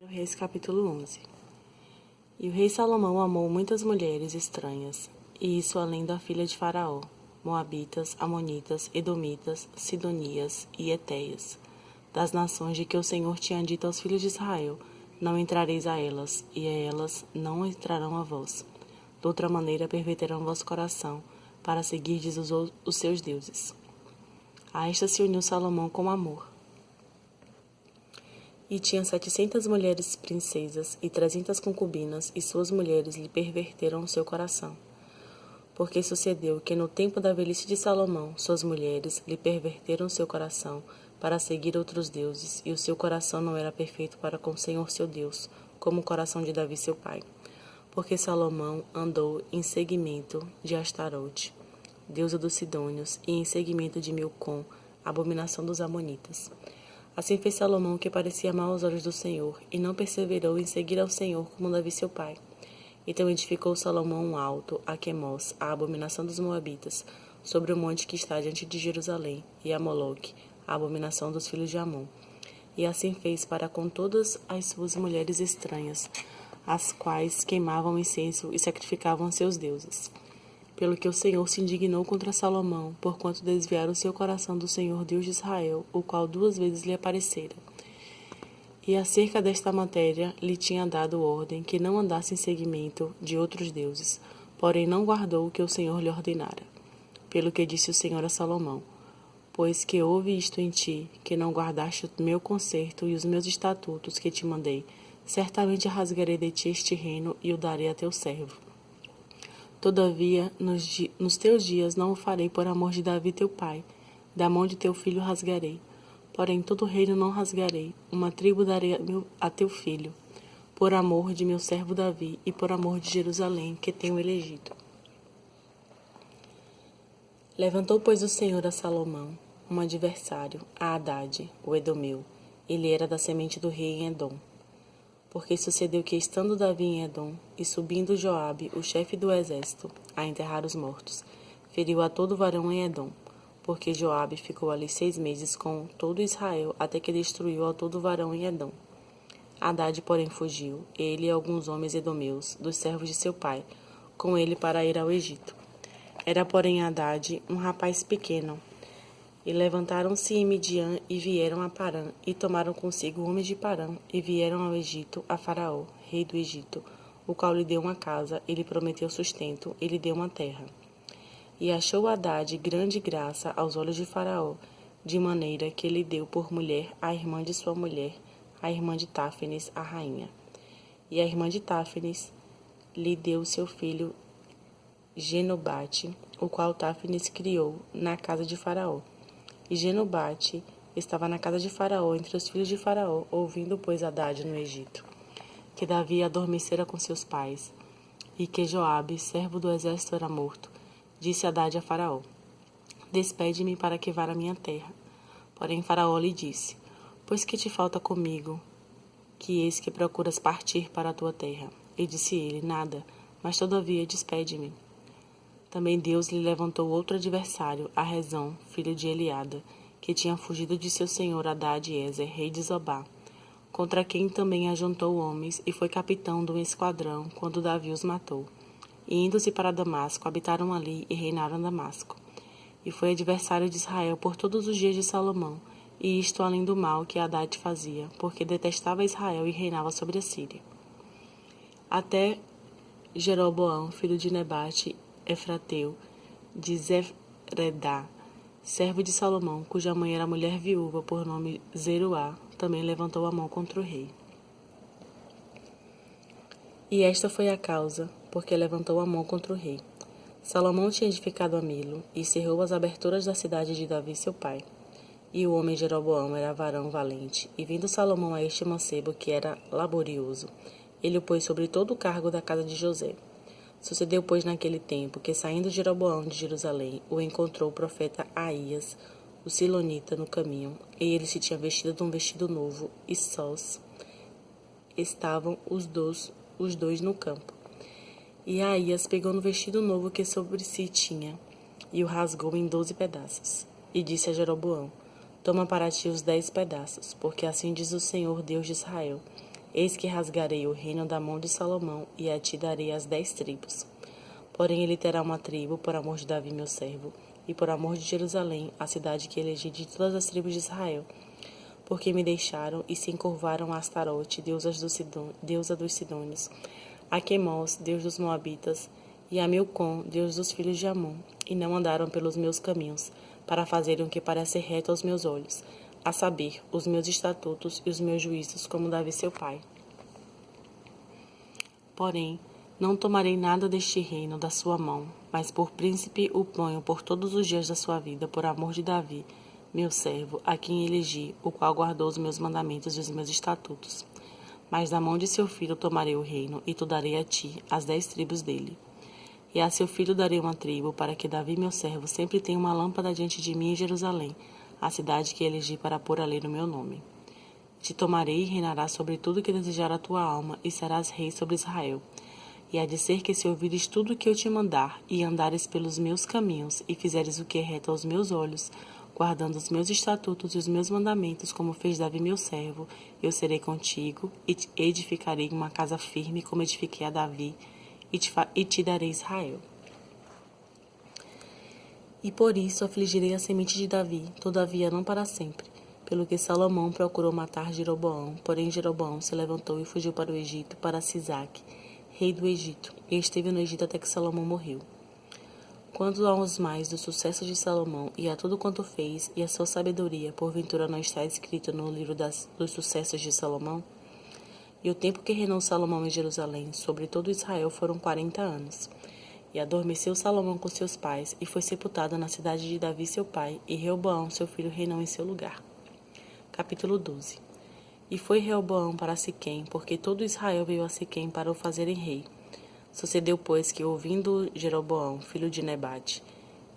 Reis capítulo 11. E o rei Salomão amou muitas mulheres estranhas, e isso além da filha de Faraó, Moabitas, Amonitas, Edomitas, Sidonias e Etéias, das nações de que o Senhor tinha dito aos filhos de Israel: não entrareis a elas, e a elas não entrarão a vós. De outra maneira perverterão vosso coração, para seguirdes os seus deuses. A esta se uniu Salomão com amor. E tinha 700 mulheres princesas e 300 concubinas, e suas mulheres lhe perverteram o seu coração. Porque sucedeu que no tempo da velhice de Salomão, suas mulheres lhe perverteram o seu coração para seguir outros deuses, e o seu coração não era perfeito para com o Senhor seu Deus, como o coração de Davi seu pai. Porque Salomão andou em seguimento de Astarote, deusa dos Sidônios, e em seguimento de Milcom, abominação dos Amonitas. Assim fez Salomão o que parecia mal aos olhos do Senhor, e não perseverou em seguir ao Senhor como Davi seu pai. Então edificou Salomão um alto a Quemos, a abominação dos Moabitas, sobre o monte que está diante de Jerusalém, e a Moloque, a abominação dos filhos de Amon. E assim fez para com todas as suas mulheres estranhas, as quais queimavam incenso e sacrificavam a seus deuses. Pelo que o Senhor se indignou contra Salomão, porquanto desviara o seu coração do Senhor Deus de Israel, o qual 2 vezes lhe aparecera. E acerca desta matéria lhe tinha dado ordem que não andasse em seguimento de outros deuses, porém não guardou o que o Senhor lhe ordenara. Pelo que disse o Senhor a Salomão: pois que houve isto em ti, que não guardaste o meu concerto e os meus estatutos que te mandei, certamente rasgarei de ti este reino e o darei a teu servo. Todavia, nos teus dias não o farei por amor de Davi teu pai, da mão de teu filho rasgarei. Porém todo o reino não rasgarei, uma tribo darei a teu filho, por amor de meu servo Davi e por amor de Jerusalém, que tenho elegido. Levantou, pois, o Senhor a Salomão um adversário, a Hadade, o Edomeu. Ele era da semente do rei em Edom. Porque sucedeu que, estando Davi em Edom, e subindo Joabe, o chefe do exército, a enterrar os mortos, feriu a todo varão em Edom, porque Joabe ficou ali 6 meses com todo Israel, até que destruiu a todo varão em Edom. Hadade, porém, fugiu, ele e alguns homens edomeus, dos servos de seu pai, com ele para ir ao Egito. Era, porém, Hadade um rapaz pequeno. E levantaram-se em Midian e vieram a Parã, e tomaram consigo homens de Parã, e vieram ao Egito, a Faraó, rei do Egito, o qual lhe deu uma casa, e lhe prometeu sustento, e lhe deu uma terra. E achou Hadade grande graça aos olhos de Faraó, de maneira que lhe deu por mulher a irmã de sua mulher, a irmã de Táfenes, a rainha. E a irmã de Táfenes lhe deu seu filho Genobate, o qual Táfenes criou na casa de Faraó. E Genobate estava na casa de Faraó, entre os filhos de Faraó, ouvindo, pois, Hadade no Egito, que Davi adormecera com seus pais, e que Joabe, servo do exército, era morto. Disse Hadade a Faraó: despede-me para que vá à minha terra. Porém Faraó lhe disse: pois que te falta comigo, que eis que procuras partir para a tua terra? E disse ele: nada, mas todavia despede-me. Também Deus lhe levantou outro adversário, a Rezão, filho de Eliada, que tinha fugido de seu senhor Hadade-Ezer, rei de Zobá, contra quem também ajuntou homens, e foi capitão de um esquadrão, quando Davi os matou. E indo-se para Damasco, habitaram ali e reinaram em Damasco. E foi adversário de Israel por todos os dias de Salomão, e isto além do mal que Hadade fazia, porque detestava Israel e reinava sobre a Síria. Até Jeroboão, filho de Nebate, Efrateu, de Zefredá, servo de Salomão, cuja mãe era mulher viúva, por nome Zeruá, também levantou a mão contra o rei. E esta foi a causa, porque levantou a mão contra o rei. Salomão tinha edificado a Milo, e cerrou as aberturas da cidade de Davi seu pai. E o homem Jeroboão era varão valente, e vindo Salomão a este mancebo, que era laborioso, ele o pôs sobre todo o cargo da casa de José. Sucedeu, pois, naquele tempo, que saindo Jeroboão de Jerusalém, o encontrou o profeta Aías, o silonita, no caminho, e ele se tinha vestido de um vestido novo, e sós estavam os dois no campo. E Aías pegou no vestido novo que sobre si tinha, e o rasgou em 12 pedaços. E disse a Jeroboão: toma para ti os 10 pedaços, porque assim diz o Senhor Deus de Israel: Eis que rasgarei o reino da mão de Salomão, e a ti darei as 10 tribos. Porém ele terá uma tribo, por amor de Davi meu servo, e por amor de Jerusalém, a cidade que elegi de todas as tribos de Israel, porque me deixaram e se encurvaram a Astarote, deusa dos Sidônios, a Quemós, deus dos Moabitas, e a Milcom, deus dos filhos de Amon, e não andaram pelos meus caminhos, para fazerem o que parece reto aos meus olhos, a saber, os meus estatutos e os meus juízos, como Davi seu pai. Porém, não tomarei nada deste reino da sua mão, mas por príncipe o ponho por todos os dias da sua vida, por amor de Davi, meu servo, a quem elegi, o qual guardou os meus mandamentos e os meus estatutos. Mas da mão de seu filho tomarei o reino, e tu darei a ti as 10 tribos dele. E a seu filho darei uma tribo, para que Davi, meu servo, sempre tenha uma lâmpada diante de mim em Jerusalém, a cidade que elegi para pôr a lei no meu nome. Te tomarei e reinarás sobre tudo que desejar a tua alma, e serás rei sobre Israel. E há de ser que se ouvires tudo o que eu te mandar, e andares pelos meus caminhos, e fizeres o que é reto aos meus olhos, guardando os meus estatutos e os meus mandamentos, como fez Davi meu servo, eu serei contigo, e te edificarei uma casa firme, como edifiquei a Davi, e te darei Israel. E por isso afligirei a semente de Davi, todavia não para sempre. Pelo que Salomão procurou matar Jeroboão, porém Jeroboão se levantou e fugiu para o Egito, para Sisaque, rei do Egito, e esteve no Egito até que Salomão morreu. Quanto aos mais do sucesso de Salomão e a tudo quanto fez, e a sua sabedoria, porventura não está escrito no livro dos sucessos de Salomão? E o tempo que reinou Salomão em Jerusalém sobre todo Israel foram 40 anos. E adormeceu Salomão com seus pais, e foi sepultado na cidade de Davi seu pai, e Reoboão seu filho reinou em seu lugar. Capítulo 12. E foi Reoboão para Siquém, porque todo Israel veio a Siquém para o fazerem rei. Sucedeu, pois, que ouvindo Jeroboão, filho de Nebate,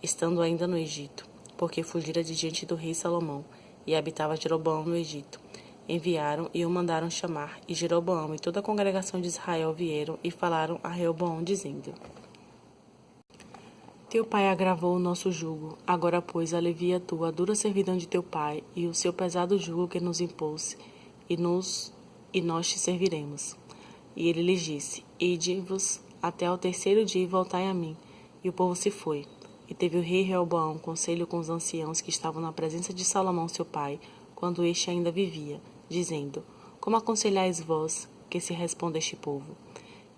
estando ainda no Egito, porque fugira de diante do rei Salomão, e habitava Jeroboão no Egito, enviaram e o mandaram chamar, e Jeroboão e toda a congregação de Israel vieram e falaram a Reoboão, dizendo: Teu pai agravou o nosso jugo, agora, pois, alivia tu a dura servidão de teu pai, e o seu pesado jugo que nos impôs, e nós te serviremos. E ele lhes disse: Ide-vos até ao terceiro dia e voltai a mim. E o povo se foi. E teve o rei Reoboão conselho com os anciãos que estavam na presença de Salomão seu pai, quando este ainda vivia, dizendo: Como aconselhais vós que se responda este povo?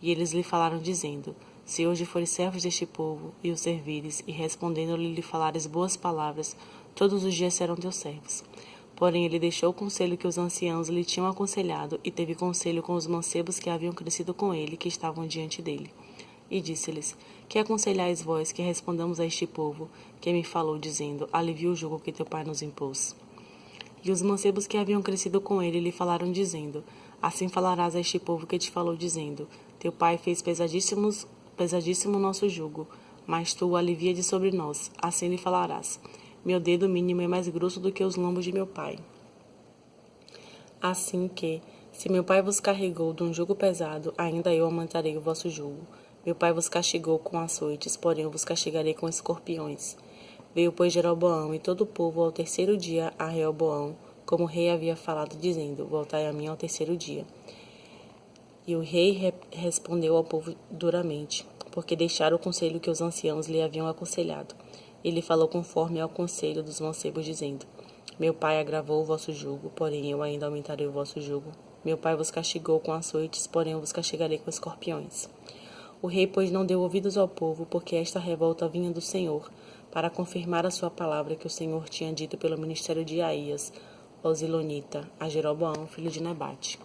E eles lhe falaram, dizendo: Se hoje fores servos deste povo, e o servires, e respondendo-lhe lhe falares boas palavras, todos os dias serão teus servos. Porém ele deixou o conselho que os anciãos lhe tinham aconselhado, e teve conselho com os mancebos que haviam crescido com ele, que estavam diante dele. E disse-lhes: Que aconselhais vós que respondamos a este povo, que me falou, dizendo: Alivia o jugo que teu pai nos impôs? E os mancebos que haviam crescido com ele lhe falaram, dizendo: Assim falarás a este povo que te falou, dizendo: Teu pai fez pesadíssimo o nosso jugo, mas tu o alivia de sobre nós. Assim lhe falarás: Meu dedo mínimo é mais grosso do que os lombos de meu pai. Assim que, se meu pai vos carregou de um jugo pesado, ainda eu aumentarei o vosso jugo. Meu pai vos castigou com açoites, porém eu vos castigarei com escorpiões. Veio, pois, Jeroboão e todo o povo ao terceiro dia a Reoboão, como o rei havia falado, dizendo: Voltai a mim ao terceiro dia. E o rei respondeu ao povo duramente, porque deixaram o conselho que os anciãos lhe haviam aconselhado. Ele falou conforme ao conselho dos mancebos, dizendo: Meu pai agravou o vosso jugo, porém eu ainda aumentarei o vosso jugo. Meu pai vos castigou com açoites, porém eu vos castigarei com escorpiões. O rei, pois, não deu ouvidos ao povo, porque esta revolta vinha do Senhor, para confirmar a sua palavra que o Senhor tinha dito pelo ministério de Aías, o Zilonita, a Jeroboão, filho de Nebate.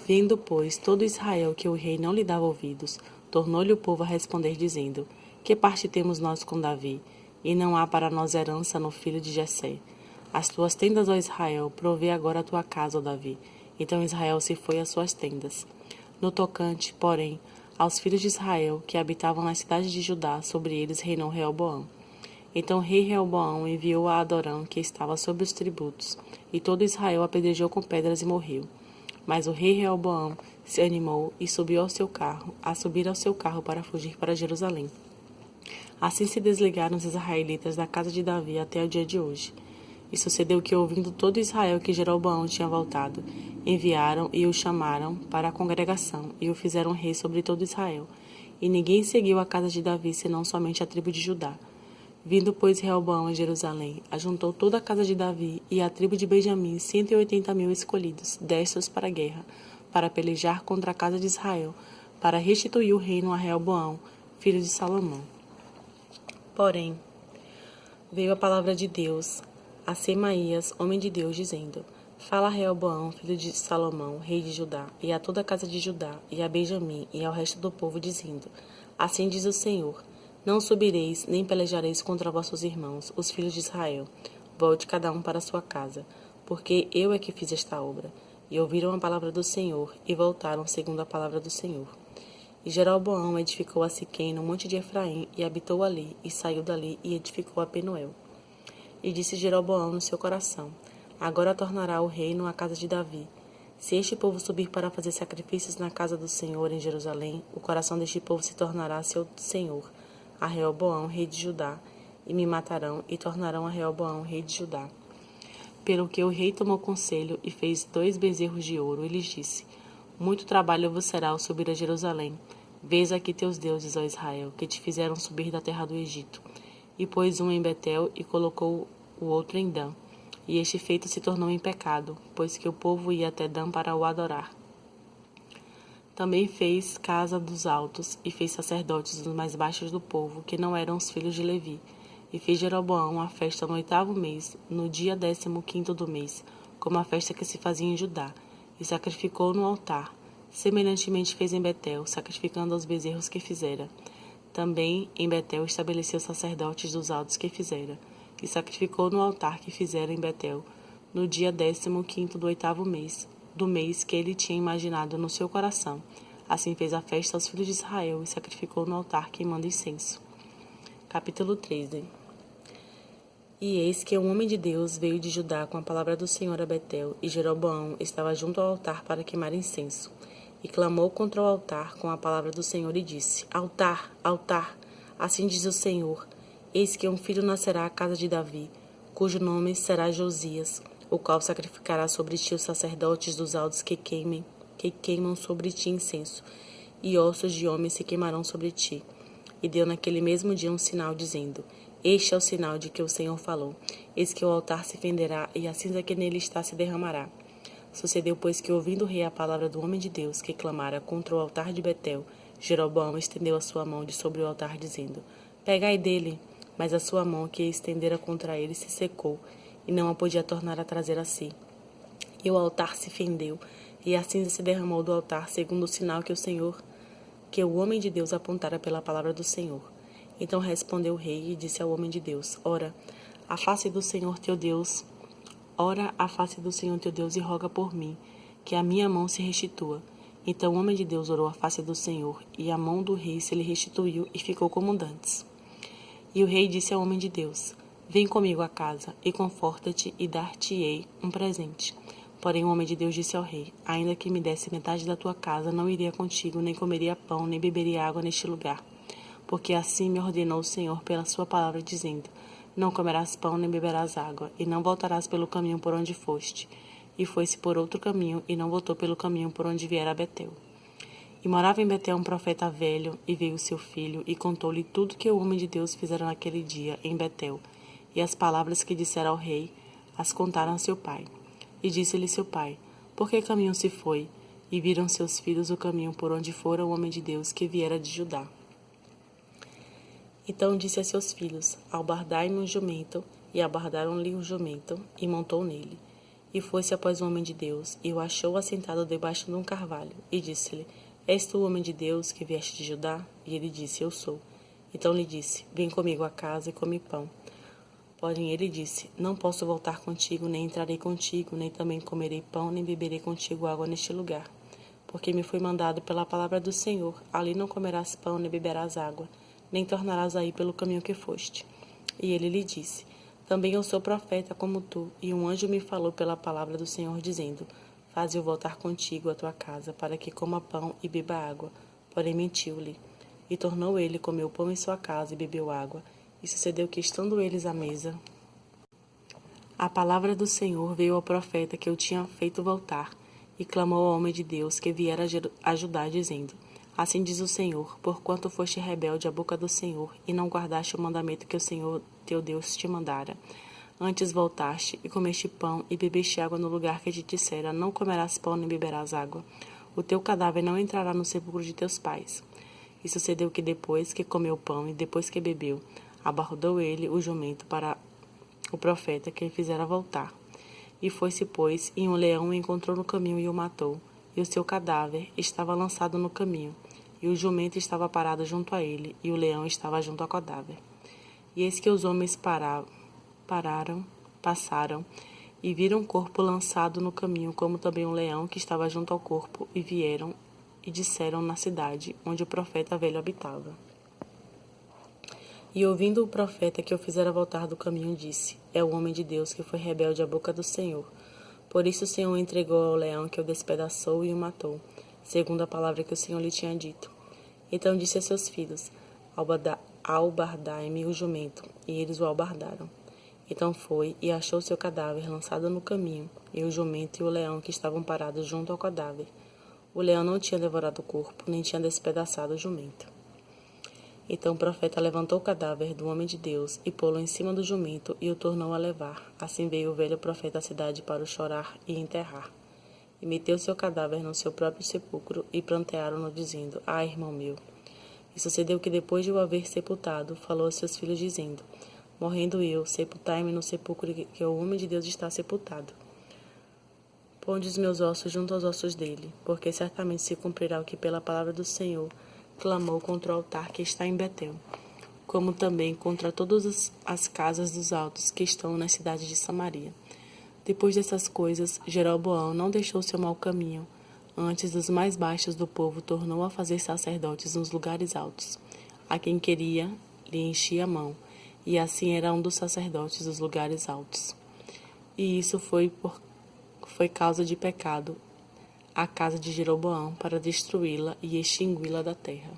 Vendo, pois, todo Israel que o rei não lhe dava ouvidos, tornou-lhe o povo a responder, dizendo: Que parte temos nós com Davi? E não há para nós herança no filho de Jessé. As tuas tendas, ó Israel, provê agora a tua casa, ó Davi. Então Israel se foi às suas tendas. No tocante, porém, aos filhos de Israel, que habitavam na cidade de Judá, sobre eles reinou Reoboão. Então o rei Reoboão enviou a Adorão, que estava sobre os tributos, e todo Israel apedrejou com pedras e morreu. Mas o rei Reoboão se animou e subiu ao seu carro, para fugir para Jerusalém. Assim se desligaram os israelitas da casa de Davi até o dia de hoje. E sucedeu que, ouvindo todo Israel que Jeroboão tinha voltado, enviaram e o chamaram para a congregação, e o fizeram rei sobre todo Israel. E ninguém seguiu a casa de Davi, senão somente a tribo de Judá. Vindo, pois, Reoboão a Jerusalém, ajuntou toda a casa de Davi e a tribo de Benjamim 180.000 escolhidos, destros para a guerra, para pelejar contra a casa de Israel, para restituir o reino a Reoboão, filho de Salomão. Porém, veio a palavra de Deus a Semaías, homem de Deus, dizendo: Fala a Reoboão, filho de Salomão, rei de Judá, e a toda a casa de Judá, e a Benjamim, e ao resto do povo, dizendo: Assim diz o Senhor: Não subireis, nem pelejareis contra vossos irmãos, os filhos de Israel. Volte cada um para sua casa, porque eu é que fiz esta obra. E ouviram a palavra do Senhor, e voltaram segundo a palavra do Senhor. E Jeroboão edificou a Siquém no monte de Efraim, e habitou ali, e saiu dali, e edificou a Penuel. E disse Jeroboão no seu coração: Agora tornará o reino à casa de Davi. Se este povo subir para fazer sacrifícios na casa do Senhor em Jerusalém, o coração deste povo se tornará seu senhor, a Reoboão, rei de Judá, e me matarão, e tornarão a Reoboão, rei de Judá. Pelo que o rei tomou conselho e fez 2 bezerros de ouro, e lhes disse: Muito trabalho vos será ao subir a Jerusalém. Vês aqui teus deuses, ó Israel, que te fizeram subir da terra do Egito. E pôs um em Betel, e colocou o outro em Dan. E este feito se tornou em pecado, pois que o povo ia até Dan para o adorar. Também fez casa dos altos, e fez sacerdotes dos mais baixos do povo, que não eram os filhos de Levi. E fez Jeroboão a festa no 8º mês, no dia 15º do mês, como a festa que se fazia em Judá, e sacrificou no altar. Semelhantemente fez em Betel, sacrificando aos bezerros que fizera. Também em Betel estabeleceu sacerdotes dos altos que fizera, e sacrificou no altar que fizera em Betel, no dia 15º do 8º mês, do mês que ele tinha imaginado no seu coração. Assim fez a festa aos filhos de Israel, e sacrificou no altar queimando incenso. Capítulo 13. E eis que um homem de Deus veio de Judá com a palavra do Senhor a Betel, e Jeroboão estava junto ao altar para queimar incenso. E clamou contra o altar com a palavra do Senhor e disse: Altar, altar, assim diz o Senhor: Eis que um filho nascerá à casa de Davi, cujo nome será Josias, o qual sacrificará sobre ti os sacerdotes dos altos que queimam sobre ti incenso, e ossos de homens se queimarão sobre ti. E deu naquele mesmo dia um sinal, dizendo: Este é o sinal de que o Senhor falou: Eis que o altar se fenderá, e a cinza que nele está se derramará. Sucedeu, pois, que, ouvindo o rei a palavra do homem de Deus, que clamara contra o altar de Betel, Jeroboão estendeu a sua mão de sobre o altar, dizendo: Pegai dele. Mas a sua mão que estendera contra ele se secou, e não a podia tornar a trazer a si. E o altar se fendeu, e a cinza se derramou do altar, segundo o sinal que o homem de Deus apontara pela palavra do Senhor. Então respondeu o rei e disse ao homem de Deus: Ora, a face do Senhor teu Deus, e roga por mim, que a minha mão se restitua. Então o homem de Deus orou à face do Senhor, e a mão do rei se lhe restituiu, e ficou como dantes. E o rei disse ao homem de Deus: Vem comigo à casa, e conforta-te, e dar-te-ei um presente. Porém o homem de Deus disse ao rei: Ainda que me desse metade da tua casa, não iria contigo, nem comeria pão, nem beberia água neste lugar. Porque assim me ordenou o Senhor pela sua palavra, dizendo: Não comerás pão, nem beberás água, e não voltarás pelo caminho por onde foste. E foi-se por outro caminho, e não voltou pelo caminho por onde viera a Betel. E morava em Betel um profeta velho, e veio seu filho, e contou-lhe tudo que o homem de Deus fizera naquele dia em Betel, e as palavras que dissera ao rei, as contaram a seu pai. E disse-lhe seu pai: Por que caminho se foi? E viram seus filhos o caminho por onde fora o homem de Deus que viera de Judá. Então disse a seus filhos: Albardai-me um jumento, e albardaram-lhe o jumento, e montou nele. E foi-se após o homem de Deus, e o achou assentado debaixo de um carvalho, e disse-lhe: És tu o homem de Deus que vieste de Judá? E ele disse: Eu sou. Então lhe disse: Vem comigo à casa e come pão. Porém ele disse: Não posso voltar contigo, nem entrarei contigo, nem também comerei pão, nem beberei contigo água neste lugar. Porque me foi mandado pela palavra do Senhor: Ali não comerás pão, nem beberás água, nem tornarás a ir pelo caminho que foste. E ele lhe disse: Também eu sou profeta como tu, e um anjo me falou pela palavra do Senhor, dizendo: Faze-o voltar contigo à tua casa, para que coma pão e beba água. Porém mentiu-lhe. E tornou ele, comeu pão em sua casa e bebeu água. E sucedeu que, estando eles à mesa, A palavra do Senhor veio ao profeta que eu tinha feito voltar, e clamou ao homem de Deus que viera ajudar, dizendo: Assim diz o Senhor, porquanto foste rebelde à boca do Senhor, e não guardaste o mandamento que o Senhor teu Deus te mandara. Antes voltaste, e comeste pão, e bebeste água no lugar que te dissera: Não comerás pão, nem beberás água. O teu cadáver não entrará no sepulcro de teus pais. E sucedeu que depois que comeu pão, e depois que bebeu, abordou ele o jumento para o profeta que lhe fizera voltar. E foi-se, pois, e um leão o encontrou no caminho e o matou, e o seu cadáver estava lançado no caminho, e o jumento estava parado junto a ele, e o leão estava junto ao cadáver. E eis que os homens passaram, e viram o corpo lançado no caminho, como também um leão que estava junto ao corpo, e vieram e disseram na cidade, onde o profeta velho habitava. E ouvindo o profeta que o fizera voltar do caminho, disse: É o homem de Deus que foi rebelde à boca do Senhor. Por isso o Senhor o entregou ao leão, que o despedaçou e o matou, segundo a palavra que o Senhor lhe tinha dito. Então disse a seus filhos: Albardai-me o jumento. E eles o albardaram. Então foi e achou seu cadáver lançado no caminho, e o jumento e o leão que estavam parados junto ao cadáver. O leão não tinha devorado o corpo, nem tinha despedaçado o jumento. Então o profeta levantou o cadáver do homem de Deus e pô-lo em cima do jumento e o tornou a levar. Assim veio o velho profeta à cidade para o chorar e enterrar. E meteu seu cadáver no seu próprio sepulcro e prantearam-no, dizendo: Ah, irmão meu. E sucedeu que depois de o haver sepultado, falou a seus filhos, dizendo: Morrendo eu, sepultai-me no sepulcro que o homem de Deus está sepultado. Ponde os meus ossos junto aos ossos dele, porque certamente se cumprirá o que pela palavra do Senhor clamou contra o altar que está em Betel, como também contra todas as casas dos altos que estão nas cidades de Samaria. Depois dessas coisas, Jeroboão não deixou seu mau caminho. Antes, dos mais baixos do povo tornou a fazer sacerdotes nos lugares altos. A quem queria, lhe enchia a mão, e assim era um dos sacerdotes dos lugares altos. E isso foi causa de pecado a casa de Jeroboão, para destruí-la e extingui-la da terra.